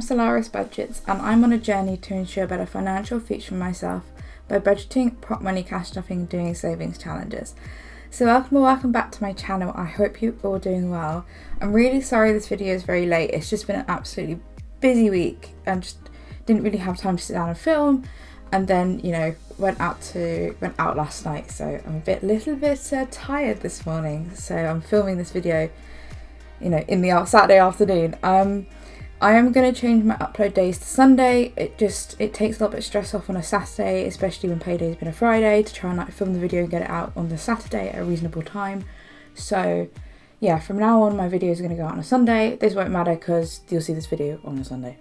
Solaris Budgets, and I'm on a journey to ensure better financial future for myself by budgeting, prop money, cash stuffing and doing savings challenges. So welcome back to my channel. I hope you're all doing well. I'm really sorry this video is very late. It's just been an absolutely busy week and just didn't really have time to sit down and film, and then went out last night, so I'm a little bit tired this morning, so I'm filming this video in the Saturday afternoon. I am going to change my upload days to Sunday. It takes a little bit of stress off on a Saturday, especially when payday's been a Friday, to try and film the video and get it out on the Saturday at a reasonable time. So yeah, from now on my videos are going to go out on a Sunday. This won't matter because you'll see this video on a Sunday.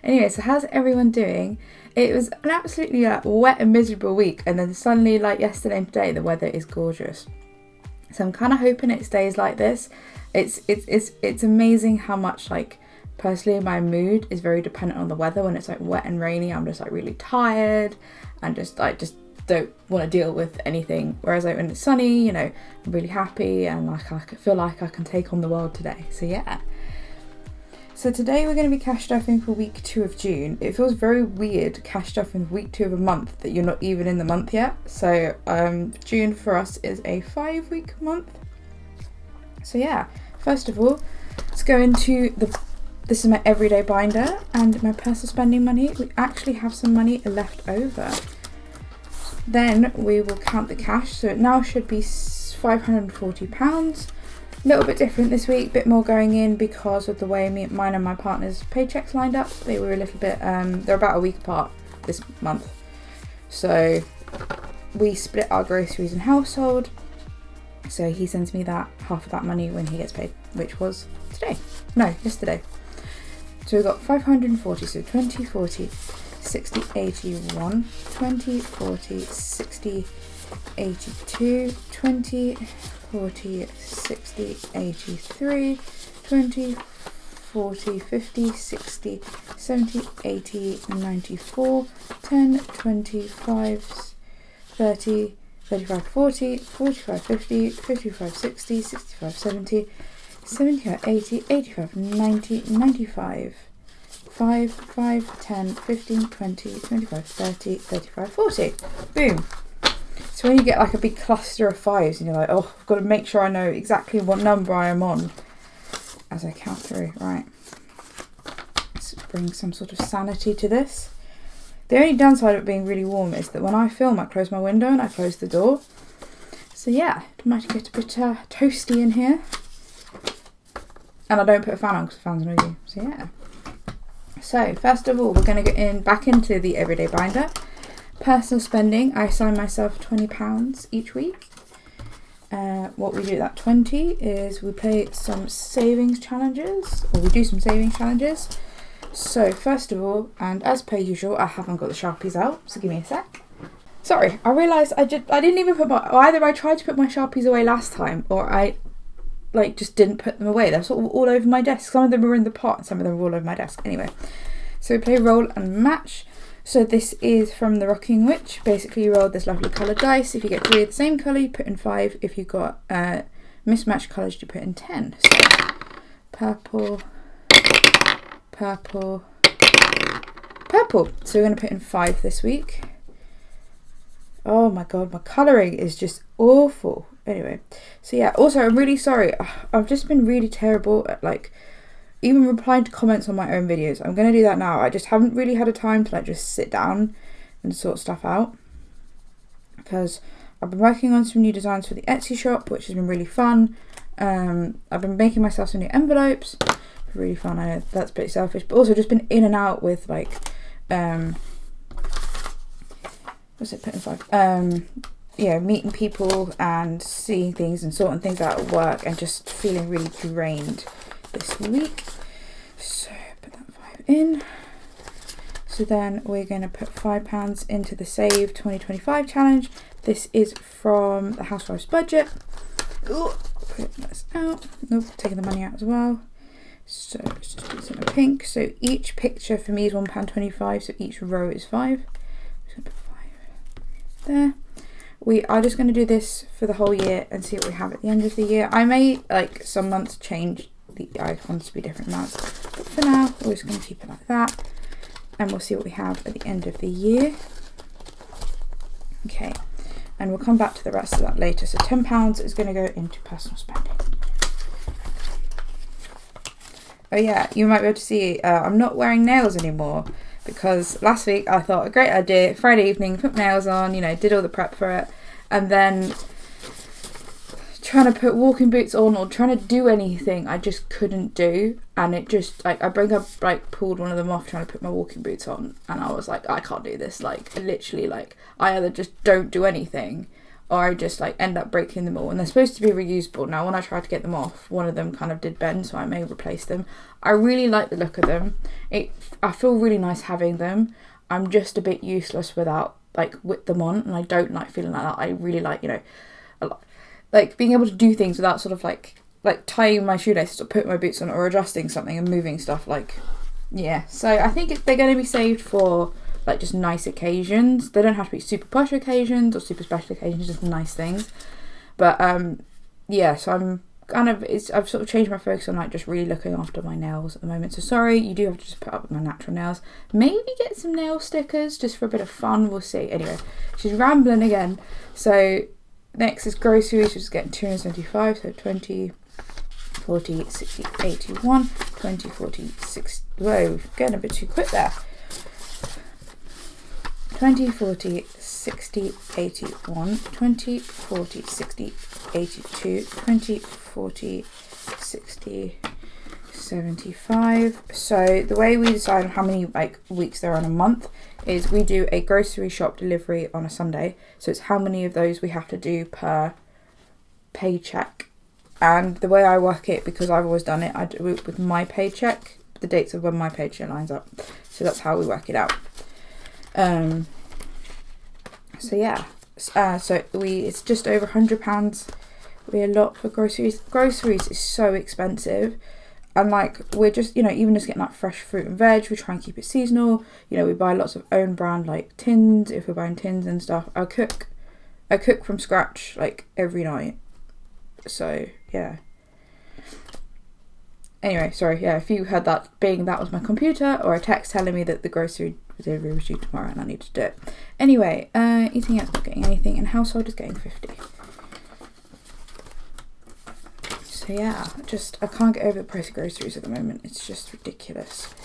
Anyway, so how's everyone doing? It was an absolutely wet and miserable week, and then suddenly, like yesterday and today, the weather is gorgeous. So I'm kind of hoping it stays like this. It's amazing how much, like, personally my mood is very dependent on the weather. When it's like wet and rainy, I'm just like really tired and just don't want to deal with anything. Whereas like when it's sunny, I'm really happy and like I feel like I can take on the world today. So yeah. So today we're going to be cash stuffing for week 2 of June. It feels very weird cash stuffing week 2 of a month that you're not even in the month yet. So June for us is a 5-week month. So yeah, first of all, let's go into this is my everyday binder and my personal spending money. We actually have some money left over. Then we will count the cash. So it now should be £540. A little bit different this week, a bit more going in because of the way mine and my partner's paychecks lined up. They were a little bit, they're about a week apart this month. So we split our groceries and household. So he sends me half of that money when he gets paid, which was yesterday. So we've got 540, so 20, 40, 60, 81, 20, 40, 60, 82, 20, 40, 60, 83, 20, 40, 50, 60, 70, 80, 94, 10, 25, 30, 35, 40, 45, 50, 55, 60, 65, 70, 75, 80, 85, 90, 95, 5, 10, 15, 20, 25, 30, 35, 40. Boom. So when you get like a big cluster of 5s and you're like, oh, I've got to make sure I know exactly what number I am on as I count through. Right. Let's bring some sort of sanity to this. The only downside of it being really warm is that when I film, I close my window and I close the door. So yeah, it might get a bit toasty in here. And I don't put a fan on because the fan's noisy. So yeah. So first of all, we're going to get back into the everyday binder. Personal spending, I assign myself £20 each week. What we do at that 20 is we play some savings challenges, or we do some savings challenges. So first of all, and as per usual, I haven't got the Sharpies out, so give me a sec. Sorry, I realised I didn't even put either I tried to put my Sharpies away last time, or I just didn't put them away. They're sort of all over my desk. Some of them were in the pot and some of them were all over my desk. Anyway, so we play roll and match. So this is from the Rocking Witch. Basically you roll this lovely coloured dice. If you get 3 of the same colour, you put in 5. If you've got mismatched colours, you put in 10. So purple, purple, purple. So we're going to put in 5 this week. Oh my god, my colouring is just awful. Anyway, so yeah, also I'm really sorry. I've just been really terrible at even replying to comments on my own videos. I'm going to do that now. I just haven't really had a time to just sit down and sort stuff out, because I've been working on some new designs for the Etsy shop, which has been really fun. I've been making myself some new envelopes. Really fun. I know that's a bit selfish, but also just been in and out with meeting people and seeing things and sorting things out at work, and just feeling really drained this week. So put that 5 in. So then we're going to put £5 into the Save 2025 challenge. This is from the Solaris Budget. Ooh, put this out. Nope, taking the money out as well. So let's just do this in a pink. So each picture for me is £1.25, so each row is 5. Just gonna put 5 there. We are just going to do this for the whole year and see what we have at the end of the year. I may, some months change the icons to be different amounts. But for now, we're just going to keep it like that. And we'll see what we have at the end of the year. Okay, and we'll come back to the rest of that later. So £10 is going to go into personal spending. Oh yeah, you might be able to see I'm not wearing nails anymore, because last week I thought a great idea, Friday evening, put nails on, you know, did all the prep for it, and then trying to put walking boots on or trying to do anything I just couldn't do, and it just like I pulled one of them off trying to put my walking boots on, and I was like, I can't do this. Like literally, like I either just don't do anything or I just like end up breaking them all, and they're supposed to be reusable. Now when I tried to get them off, one of them kind of did bend, so I may replace them. I really like the look of them. I feel really nice having them. I'm just a bit useless without like with them on, and I don't like feeling like that. I really like, you know, like being able to do things without sort of like tying my shoelaces or putting my boots on or adjusting something and moving stuff, like, yeah. So I think they're going to be saved for like just nice occasions. They don't have to be super posh occasions or super special occasions, just nice things. But yeah, so I'm kind of, I've sort of changed my focus on like just really looking after my nails at the moment. So sorry, you do have to just put up with my natural nails. Maybe get some nail stickers just for a bit of fun, we'll see. Anyway, she's rambling again. So next is groceries, which is getting 275, so 20, 40, 60, 81, 20, 40, 60, whoa, getting a bit too quick there. 20, 40, 60, 81, 20, 40, 60, 82, 20, 40, 60, 75. So the way we decide on how many like weeks there are in a month is we do a grocery shop delivery on a Sunday. So it's how many of those we have to do per paycheck. And the way I work it, because I've always done it, I do it with my paycheck, the dates of when my paycheck lines up. So that's how we work it out. So yeah, so it's just over £100 we allot for groceries. Groceries is so expensive, and like we're just, you know, even just getting like fresh fruit and veg, we try and keep it seasonal. You know, we buy lots of own brand like tins if we're buying tins and stuff. I cook from scratch like every night. So yeah. Anyway, sorry, yeah, if you heard that was my computer or a text telling me that the grocery delivery was due tomorrow and I need to do it. Anyway, eating out, not getting anything, and household is getting 50. So yeah, I can't get over the price of groceries at the moment. It's just ridiculous.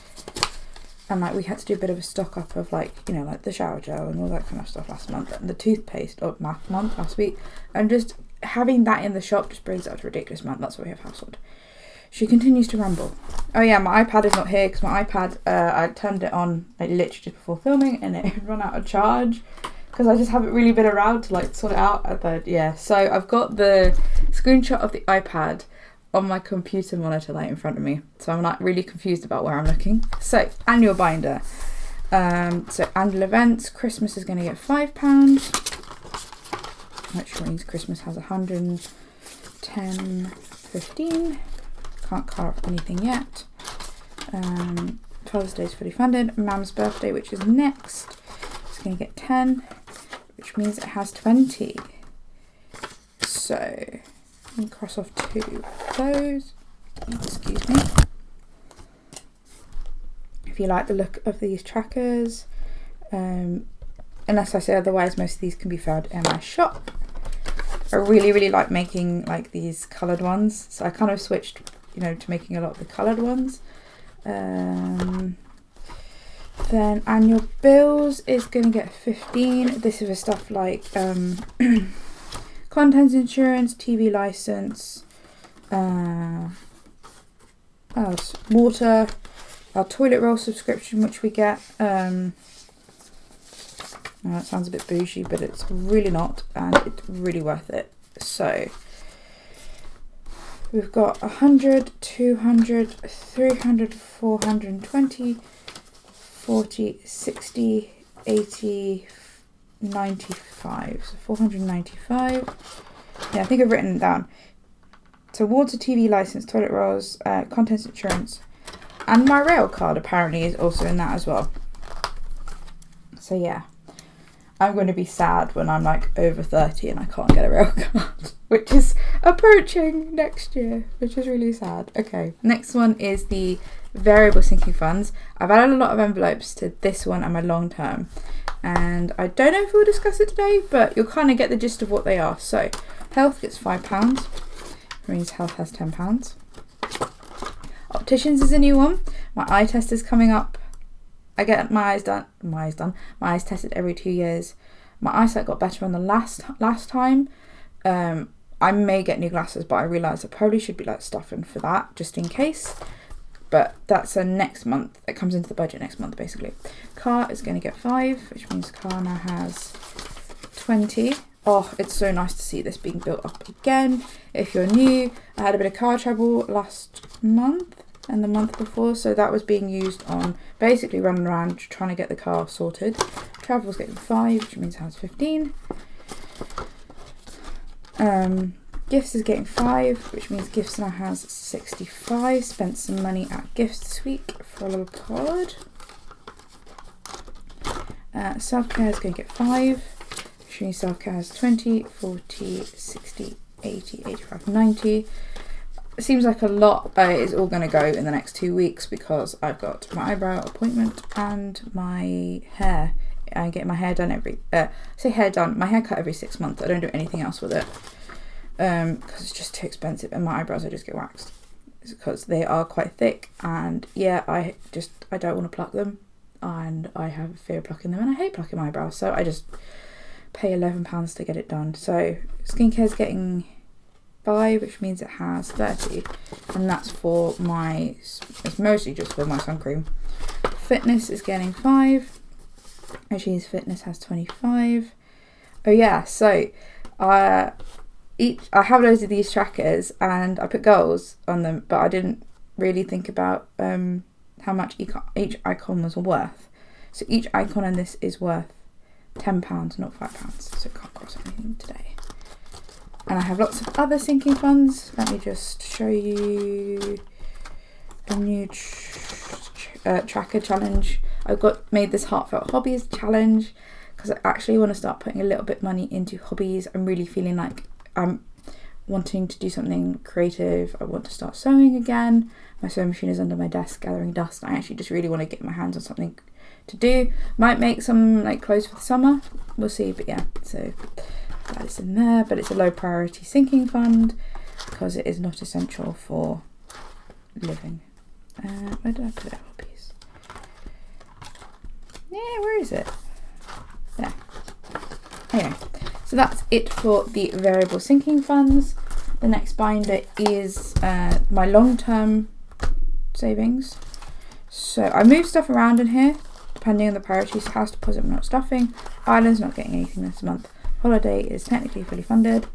And like we had to do a bit of a stock up of like, you know, like the shower gel and all that kind of stuff last month, and the toothpaste last week, and just having that in the shop just brings it up to a ridiculous amount. That's why we have household. She continues to ramble. Oh yeah, my iPad is not here because my iPad, I turned it on like literally just before filming and it had run out of charge because I just haven't really been around to like sort it out. But yeah, so I've got the screenshot of the iPad on my computer monitor like in front of me. So I'm like really confused about where I'm looking. So annual binder. So annual events, Christmas is going to get £5, which means Christmas has 110, 15. Can't carve anything yet. Father's Day is fully funded. Mum's birthday, which is next, is going to get 10, which means it has 20. So I'm going to cross off 2 of those. Excuse me. If you like the look of these trackers, unless I say otherwise, most of these can be found in my shop. I really, really like making like these coloured ones, so I kind of switched, you know, to making a lot of the coloured ones. Then annual bills is going to get 15. This is for stuff like contents insurance, TV license, water, our toilet roll subscription, which we get. That sounds a bit bougie, but it's really not, and it's really worth it. So we've got 100, 200, 300, 420, 40, 60, 80, 95. So 495. Yeah, I think I've written it down. So water, TV license, toilet rolls, contents insurance, and my rail card apparently is also in that as well. So yeah. I'm going to be sad when I'm like over 30 and I can't get a rail card, which is approaching next year, which is really sad. Okay, next one is the variable sinking funds. I've added a lot of envelopes to this one and my long term, and I don't know if we'll discuss it today, but you'll kind of get the gist of what they are. So health gets £5, which means health has £10. Opticians is a new one. My eye test is coming up. I get my eyes done. My eyes tested every 2 years. My eyesight got better on the last time. I may get new glasses, but I realise I probably should be like stuffing for that just in case. But that's a next month. It comes into the budget next month, basically. Car is going to get 5, which means car now has 20. Oh, it's so nice to see this being built up again. If you're new, I had a bit of car trouble last month and the month before, so that was being used on basically running around trying to get the car sorted. Travel's getting 5, which means it has 15. Gifts is getting 5, which means gifts now has 65. Spent some money at gifts this week for a little card. Self-care is going to get 5, which means self-care has 20, 40, 60, 80, 85, 90. It seems like a lot is all going to go in the next 2 weeks because I've got my eyebrow appointment and my hair. I get my hair done my hair cut every 6 months. I don't do anything else with it because it's just too expensive, and my eyebrows I just get waxed because they are quite thick, and yeah, I don't want to pluck them, and I have a fear of plucking them, and I hate plucking my eyebrows, so I just pay £11 to get it done. So skincare is getting 5, which means it has 30, and that's for it's mostly just for my sun cream. Fitness is getting 5, which means fitness has 25. Oh yeah, so I have loads of these trackers and I put goals on them, but I didn't really think about how much each icon was worth. So each icon in this is worth £10, not £5, so can't cross anything today. And I have lots of other sinking funds. Let me just show you a new tracker challenge. I've made this heartfelt hobbies challenge because I actually want to start putting a little bit money into hobbies. I'm really feeling like I'm wanting to do something creative. I want to start sewing again. My sewing machine is under my desk gathering dust. I actually just really want to get my hands on something to do. Might make some like clothes for the summer. We'll see, but yeah, so that is in there, but it's a low priority sinking fund because it is not essential for living. Where did I put it? Hobbies. Yeah, where is it? There. Anyway, so that's it for the variable sinking funds. The next binder is my long-term savings. So I move stuff around in here depending on the priorities. House deposit, I'm not stuffing. Island's not getting anything this month. Holiday is technically fully funded.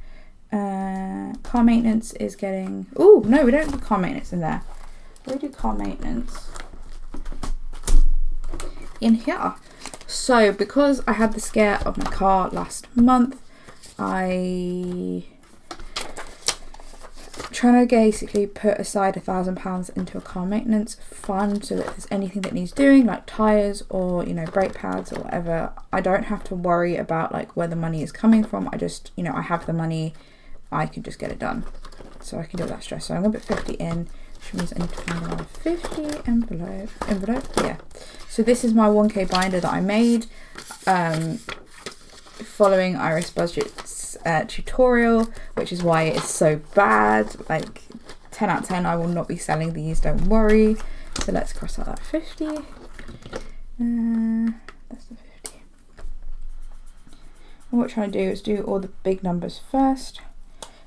Car maintenance is getting... Oh, no, we don't do car maintenance in there. We do car maintenance in here. So because I had the scare of my car last month, I'm trying to basically put aside £1,000 into a car maintenance fund so that if there's anything that needs doing, like tyres or, you know, brake pads or whatever, I don't have to worry about like where the money is coming from. I just, you know, I have the money, I can just get it done. So I can do that stress. So I'm going to put 50 in, which means I need to find another 50 envelope, yeah. So this is my 1k binder that I made following Iris Budgets tutorial, which is why it's so bad. Like 10 out of 10, I will not be selling these, don't worry. So let's cross out that 50. That's the 50. And what we're trying to do is do all the big numbers first.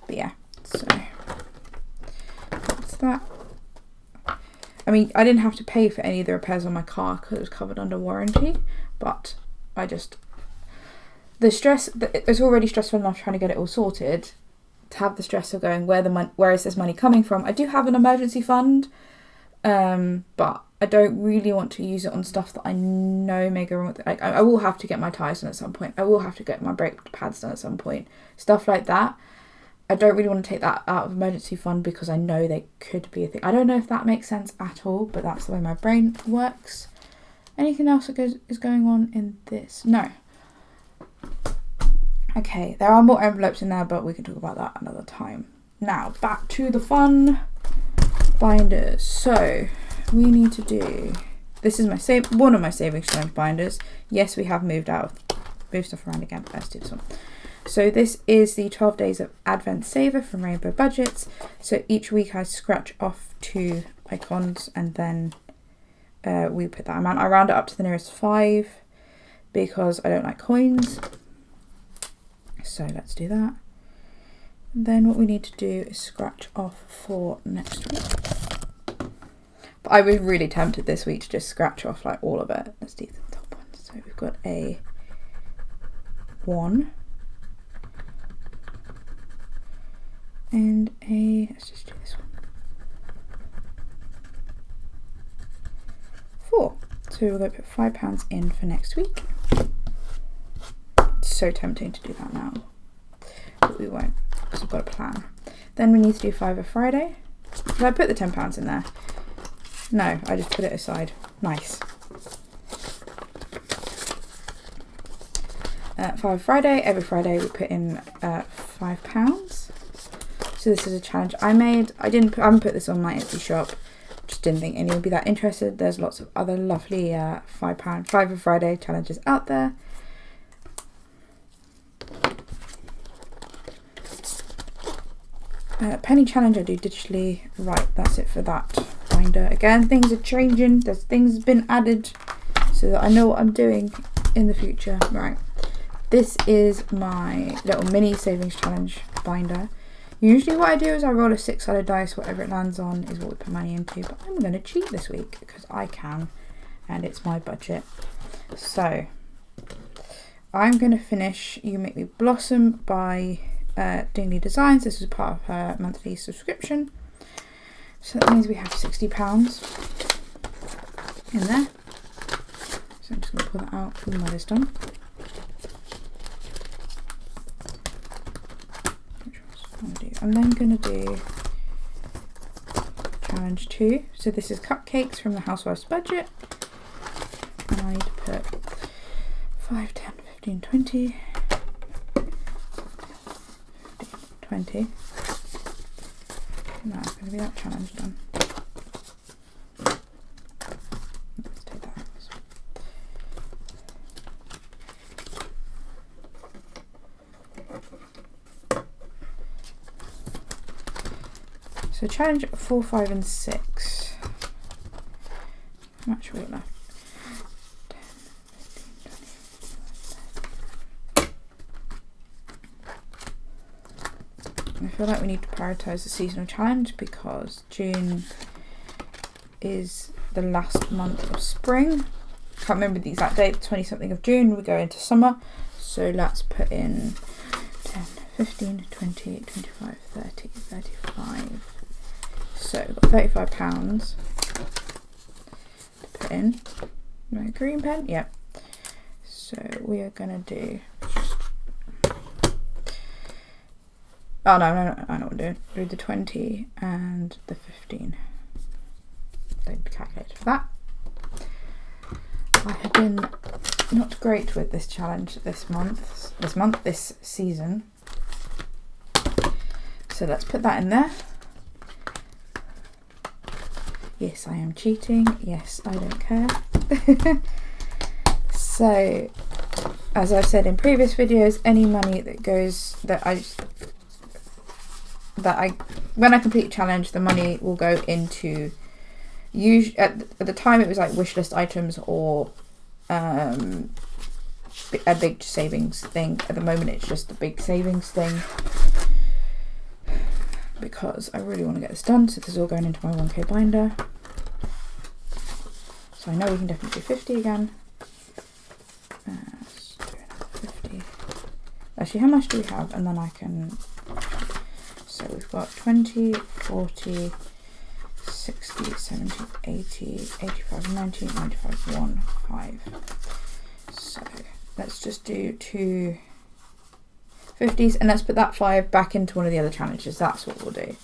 But yeah, so that's that. I mean, I didn't have to pay for any of the repairs on my car because it was covered under warranty, but the stress, it's already stressful enough trying to get it all sorted. To have the stress of going, where is this money coming from? I do have an emergency fund, but I don't really want to use it on stuff that I know may go wrong with it. Like, I will have to get my tyres done at some point. I will have to get my brake pads done at some point. Stuff like that. I don't really want to take that out of emergency fund because I know they could be a thing. I don't know if that makes sense at all, but that's the way my brain works. Anything else that is going on in this? No. Okay, there are more envelopes in there, but we can talk about that another time. Now back to the fun binders. So we need to do, this is my one of my savings challenge binders. Yes, we have moved stuff around again, but let's do this one. So this is the 12 days of Advent Saver from Rainbow Budgets. So each week I scratch off 2 icons and then we put that amount. I round it up to the nearest 5 because I don't like coins. So let's do that. Then what we need to do is scratch off for next week. But I was really tempted this week to just scratch off like all of it. Let's do the top one. So we've got a 1 and a, let's just do this one, 4. So we're going to put £5 in for next week. It's so tempting to do that now, but we won't because we've got a plan. Then we need to do Fiver Friday. Did I put the £10 in there? No, I just put it aside. Nice. Fiver Friday. Every Friday we put in £5. So this is a challenge I made. I haven't put this on my Etsy shop. Just didn't think anyone would be that interested. There's lots of other lovely Fiver Friday challenges out there. Penny challenge I do digitally. Right, that's it for that binder. Again, things are changing. There's things been added so that I know what I'm doing in the future. Right, this is my little mini savings challenge binder. Usually what I do is I roll a 6-sided dice. Whatever it lands on is what we put money into, but I'm going to cheat this week because I can and it's my budget. So I'm going to finish You Make Me Blossom by Dingley Designs. This is part of her monthly subscription, so that means we have £60 in there. So I'm just going to pull that out when that is done. I'm then going to do challenge 2. So this is cupcakes from the Housewives Budget, and I need to put 5, 10, 15, 20. 20. And that's going to be that challenge done. Let's take that out. So challenge 4, 5 and 6. How much we got left? 10, 15, 20. I feel like we need to prioritise the seasonal challenge because June is the last month of spring. Can't remember the exact date, 20 something of June, we go into summer. So let's put in 10, 15, 20, 25, 30, 35. So we've got £35 to put in. My green pen? Yep. So we are going to do... Oh, no, I know what I'm doing. Do the 20 and the 15. Don't calculate for that. I have been not great with this challenge this season. So let's put that in there. Yes, I am cheating. Yes, I don't care. So, as I've said in previous videos, any money that goes when I complete a challenge, the money will go into, usually at the time it was like wish list items or a big savings thing. At the moment it's just a big savings thing because I really want to get this done. So this is all going into my 1k binder. So I know we can definitely do 50 again. Let's do another 50. Actually, how much do we have? And then I can... So we've got 20, 40, 60, 70, 80, 85, 90, 95, 1, 5. So let's just do 2 50s and let's put that 5 back into one of the other challenges. That's what we'll do.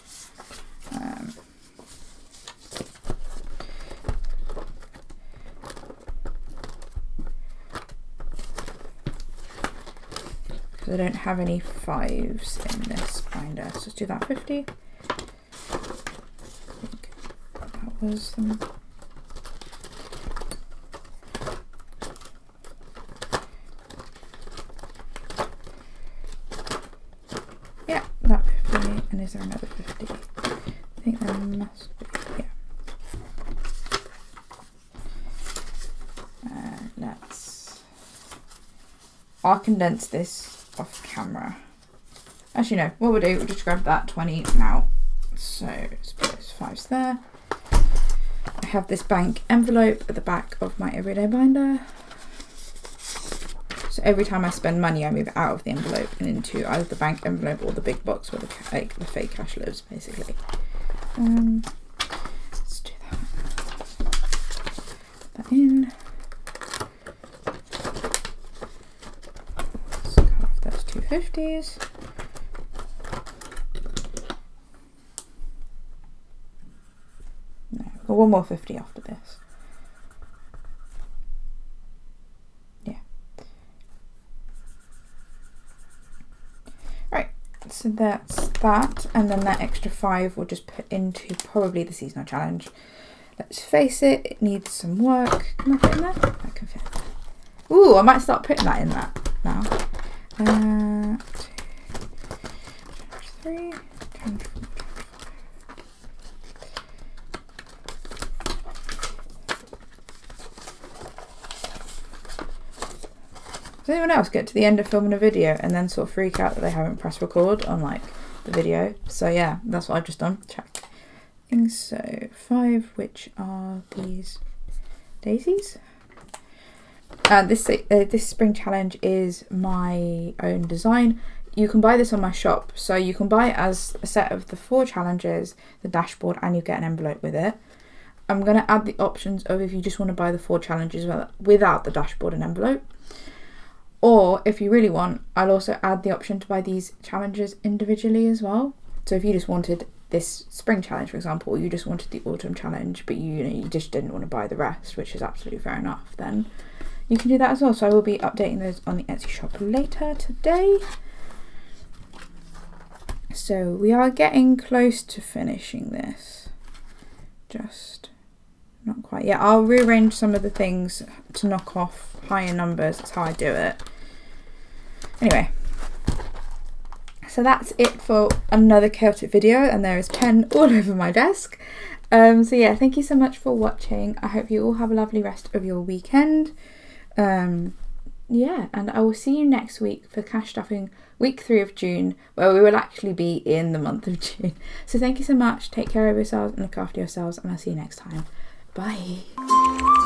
because I don't have any 5s in this binder. So let's do that 50. I think that was them. Yeah, that 50. And is there another 50? I think there must be, yeah. I'll condense this off camera. Actually, no, what we'll do, we'll just grab that 20 now. So let's put those 5s there. I have this bank envelope at the back of my everyday binder. So every time I spend money, I move it out of the envelope and into either the bank envelope or the big box where the fake cash lives, basically. Let's do that. Put that in. Let's cut off those 250s. No, well, one more 50 after this. Yeah. Right, so that's that, and then that extra 5 we'll just put into probably the seasonal challenge. Let's face it, it needs some work. Can I fit in there? I can fit in there. Ooh, I might start putting that in that now. 2, 3, 10, 4. Does anyone else get to the end of filming a video and then sort of freak out that they haven't pressed record on like the video? So yeah, that's what I've just done. Check. So 5, which are these daisies. This spring challenge is my own design. You can buy this on my shop. So you can buy it as a set of the 4 challenges, the dashboard, and you get an envelope with it. I'm going to add the options of if you just want to buy the 4 challenges without the dashboard and envelope. Or if you really want, I'll also add the option to buy these challenges individually as well. So if you just wanted this spring challenge, for example, or you just wanted the autumn challenge, but you just didn't want to buy the rest, which is absolutely fair enough, then you can do that as well. So I will be updating those on the Etsy shop later today. So we are getting close to finishing this. Just not quite yet. I'll rearrange some of the things to knock off higher numbers. That's how I do it. Anyway, so that's it for another chaotic video, and there is pen all over my desk. So yeah, thank you so much for watching. I hope you all have a lovely rest of your weekend. Yeah, and I will see you next week for cash stuffing week 3 of June, where we will actually be in the month of June. So thank you so much. Take care of yourselves and look after yourselves, and I'll see you next time. Bye.